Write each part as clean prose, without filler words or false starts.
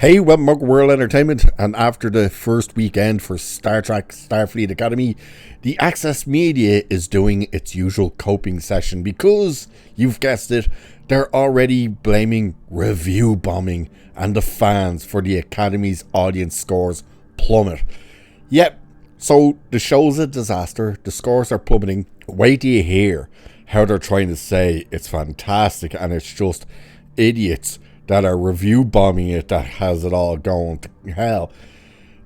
Hey, welcome back to World Entertainment, and after the first weekend for Star Trek Starfleet Academy, the Access Media is doing its usual coping session because, you've guessed it, they're already blaming review bombing and the fans for the Academy's audience scores plummet. Yep, so the show's a disaster, the scores are plummeting. Wait till you hear how they're trying to say it's fantastic and it's just idiots that are review bombing it that has it all going to hell.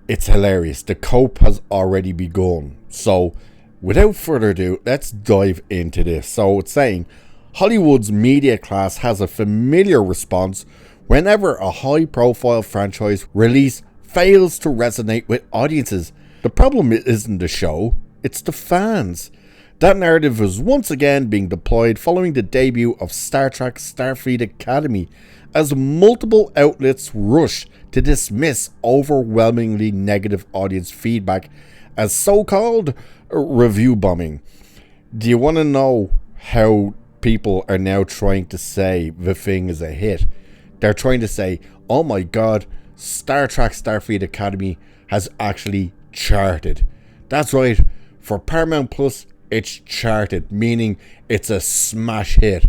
It's hilarious. The cope has already begun. So, without further ado, let's dive into this. So, it's saying Hollywood's media class has a familiar response whenever a high-profile franchise release fails to resonate with audiences. The problem isn't the show, it's the fans. That narrative is once again being deployed following the debut of Star Trek Starfleet Academy, as multiple outlets rush to dismiss overwhelmingly negative audience feedback as so-called review bombing. Do you want to know how people are now trying to say the thing is a hit? They're trying to say, oh my god, Star Trek Starfleet Academy has actually charted. That's right, for Paramount Plus, it's charted, meaning it's a smash hit.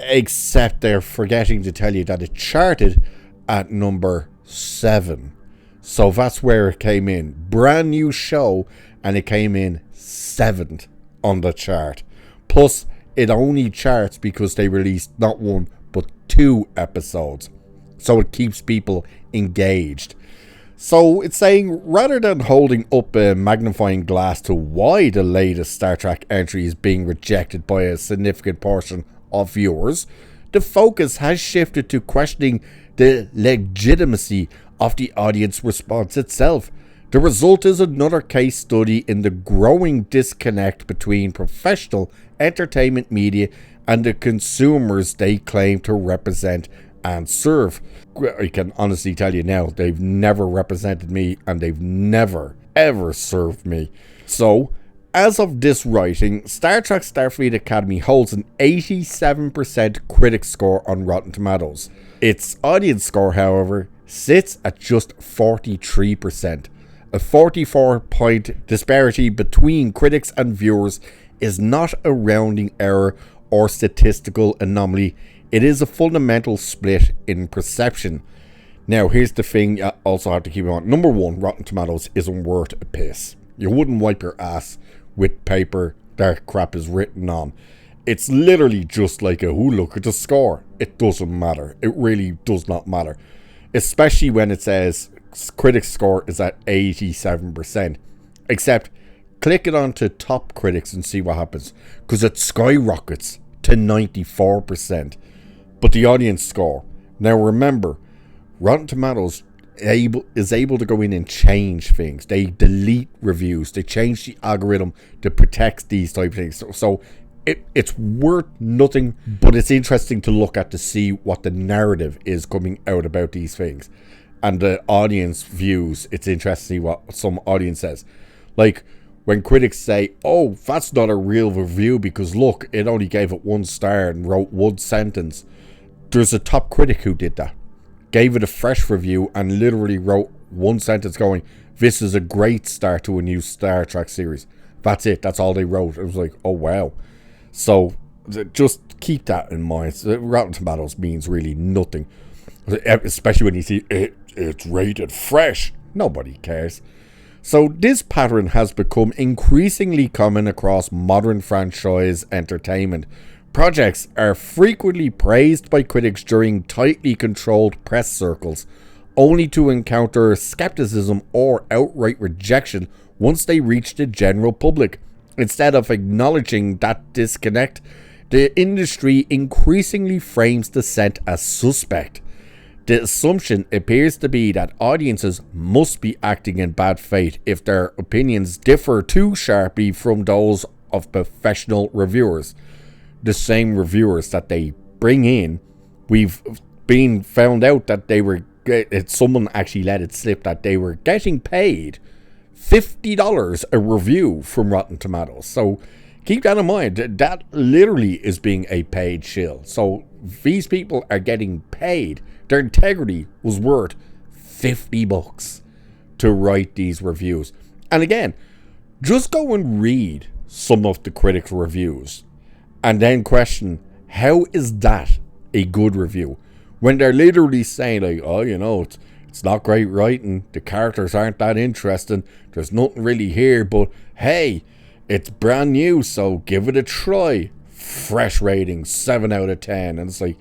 Except they're forgetting to tell you that it charted at number 7. So that's where it came in. Brand new show, and it came in 7th on the chart. Plus, it only charts because they released not 1 but 2 episodes. So it keeps people engaged. So it's saying, rather than holding up a magnifying glass to why the latest Star Trek entry is being rejected by a significant portion of viewers, the focus has shifted to questioning the legitimacy of the audience response itself. The result is another case study in the growing disconnect between professional entertainment media and the consumers they claim to represent and serve. I can honestly tell you now, they've never represented me and they've never ever served me. So, as of this writing, Star Trek Starfleet Academy holds an 87% critic score on Rotten Tomatoes. Its audience score, however, sits at just 43%. A 44-point disparity between critics and viewers is not a rounding error or statistical anomaly. It is a fundamental split in perception. Now, here's the thing you also have to keep in mind. Number 1, Rotten Tomatoes isn't worth a piss. You wouldn't wipe your ass with paper that crap is written on. It's literally just like look at the score. It doesn't matter. It really does not matter. Especially when it says critics score is at 87%. Except, click it onto top critics and see what happens. Because it skyrockets to 94%. But the audience score. Now remember, Rotten Tomatoes is able to go in and change things. They delete reviews. They change the algorithm to protect these type of things. So it's worth nothing, but it's interesting to look at to see what the narrative is coming out about these things. And the audience views, it's interesting to see what some audience says. Like, when critics say, oh, that's not a real review because look, it only gave it 1 star and wrote 1 sentence. There's a top critic who did that. Gave it a fresh review and literally wrote 1 sentence going, this is a great start to a new Star Trek series. That's it. That's all they wrote. It was like, oh wow. So just keep that in mind. Rotten Tomatoes means really nothing. Especially when you see it's rated fresh. Nobody cares. So this pattern has become increasingly common across modern franchise entertainment. Projects are frequently praised by critics during tightly controlled press circles, only to encounter skepticism or outright rejection once they reach the general public. Instead of acknowledging that disconnect, the industry increasingly frames dissent as suspect. The assumption appears to be that audiences must be acting in bad faith if their opinions differ too sharply from those of professional reviewers. The same reviewers that they bring in, we've been found out that they were, someone actually let it slip that they were getting paid $50 a review from Rotten Tomatoes. So keep that in mind. That literally is being a paid shill. So these people are getting paid. Their integrity was worth $50 to write these reviews. And again, just go and read some of the critics' reviews and then question, how is that a good review? When they're literally saying like, oh, it's not great writing, the characters aren't that interesting, there's nothing really here, but hey, it's brand new, so give it a try. Fresh rating, 7 out of 10. And it's like,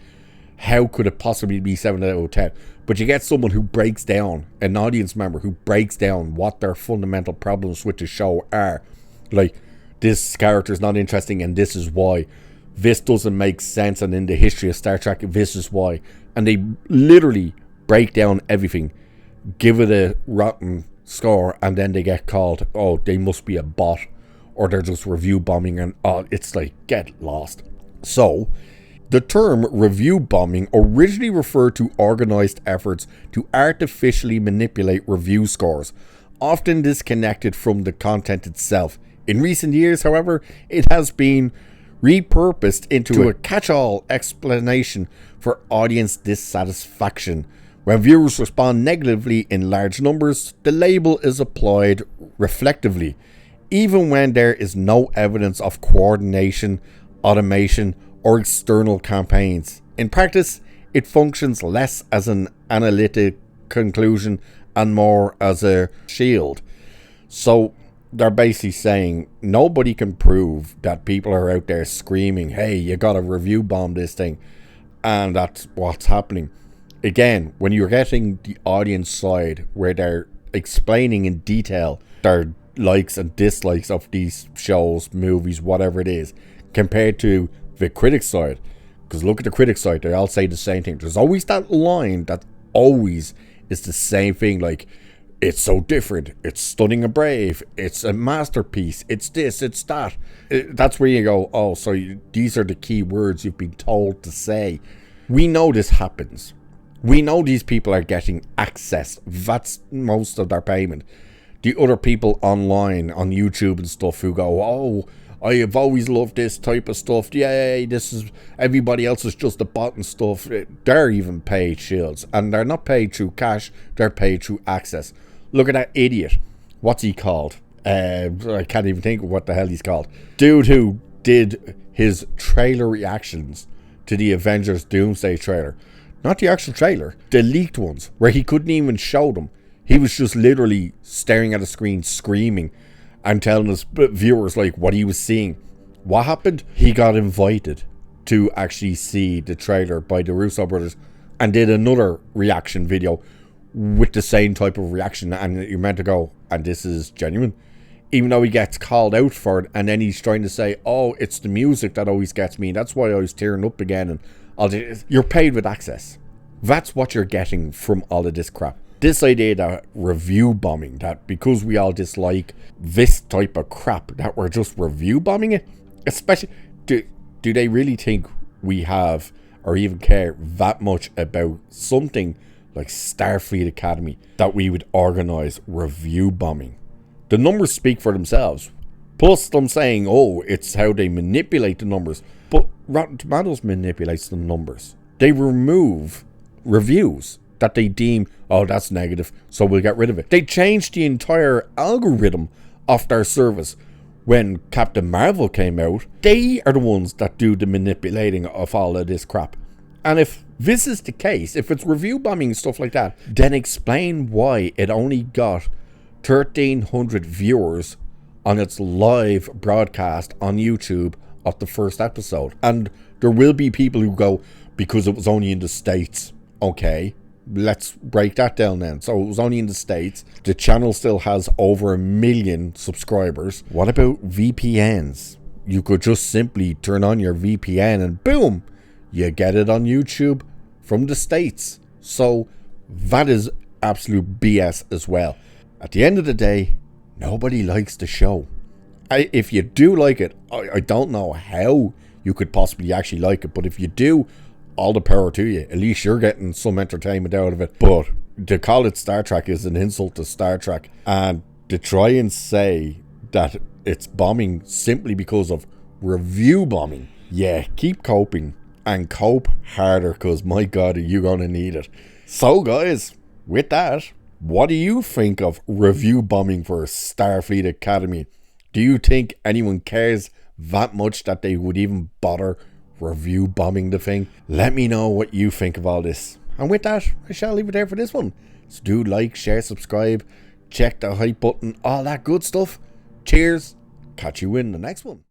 how could it possibly be 7 out of 10? But you get someone who breaks down, an audience member who breaks down what their fundamental problems with the show are. Like, this character's not interesting and this is why. This doesn't make sense, and in the history of Star Trek, this is why. And they literally break down everything, give it a rotten score, and then they get called, oh, they must be a bot, or they're just review bombing, and it's like, get lost. So, the term review bombing originally referred to organized efforts to artificially manipulate review scores, often disconnected from the content itself. In recent years, however, it has been repurposed into a catch-all explanation for audience dissatisfaction. When viewers respond negatively in large numbers, the label is applied reflectively, even when there is no evidence of coordination, automation, or external campaigns. In practice, it functions less as an analytic conclusion and more as a shield. So they're basically saying nobody can prove that people are out there screaming, hey, you gotta review bomb this thing, and that's what's happening. Again, when you're getting the audience side where they're explaining in detail their likes and dislikes of these shows, movies, whatever it is, compared to the critic side, because look at the critic side, they all say the same thing. There's always that line that always is the same thing, like, it's so different, it's stunning and brave, it's a masterpiece, it's this, it's that. That's where you go, oh, so these are the key words you've been told to say. We know this happens. We know these people are getting access. That's most of their payment. The other people online on YouTube and stuff who go, oh, I have always loved this type of stuff. Yay, this is, everybody else is just a bot and stuff. They're even paid shields. And they're not paid through cash, they're paid through access. Look at that idiot. What's he called? I can't even think of what the hell he's called. Dude who did his trailer reactions to the Avengers Doomsday trailer. Not the actual trailer, the leaked ones, where he couldn't even show them. He was just literally staring at a screen, screaming, and telling his viewers like what he was seeing. What happened? He got invited to actually see the trailer by the Russo brothers and did another reaction video with the same type of reaction, and you're meant to go, and this is genuine, even though he gets called out for it, and then he's trying to say, oh, it's the music that always gets me, that's why I was tearing up again, and all this. You're paid with access. That's what you're getting from all of this crap. This idea that review bombing, that because we all dislike this type of crap, that we're just review bombing it, especially, do they really think we have or even care that much about something like Starfleet Academy that we would organize review bombing? The numbers speak for themselves. Plus them saying, oh, it's how they manipulate the numbers. But Rotten Tomatoes manipulates the numbers. They remove reviews that they deem, oh, that's negative, so we'll get rid of it. They changed the entire algorithm of their service. When Captain Marvel came out, they are the ones that do the manipulating of all of this crap. And if this is the case, if it's review bombing and stuff like that, then explain why it only got 1,300 viewers on its live broadcast on YouTube of the first episode. And there will be people who go, because it was only in the States. Okay, let's break that down then. So it was only in the States. The channel still has over 1 million subscribers. What about VPNs? You could just simply turn on your VPN and boom, you get it on YouTube from the States. So that is absolute BS as well. At the end of the day, nobody likes the show. If you do like it, I don't know how you could possibly actually like it, but if you do, all the power to you. At least you're getting some entertainment out of it. But to call it Star Trek is an insult to Star Trek, and to try and say that it's bombing simply because of review bombing, yeah, keep coping and cope harder, because my god, are you gonna need it. So guys, With that, what do you think of review bombing for Starfleet Academy? Do you think anyone cares that much that they would even bother review bombing the thing? Let me know what you think of all this. And with that, I shall leave it there for this one. So do like, share, subscribe, check the hype button, all that good stuff. Cheers. Catch you in the next one.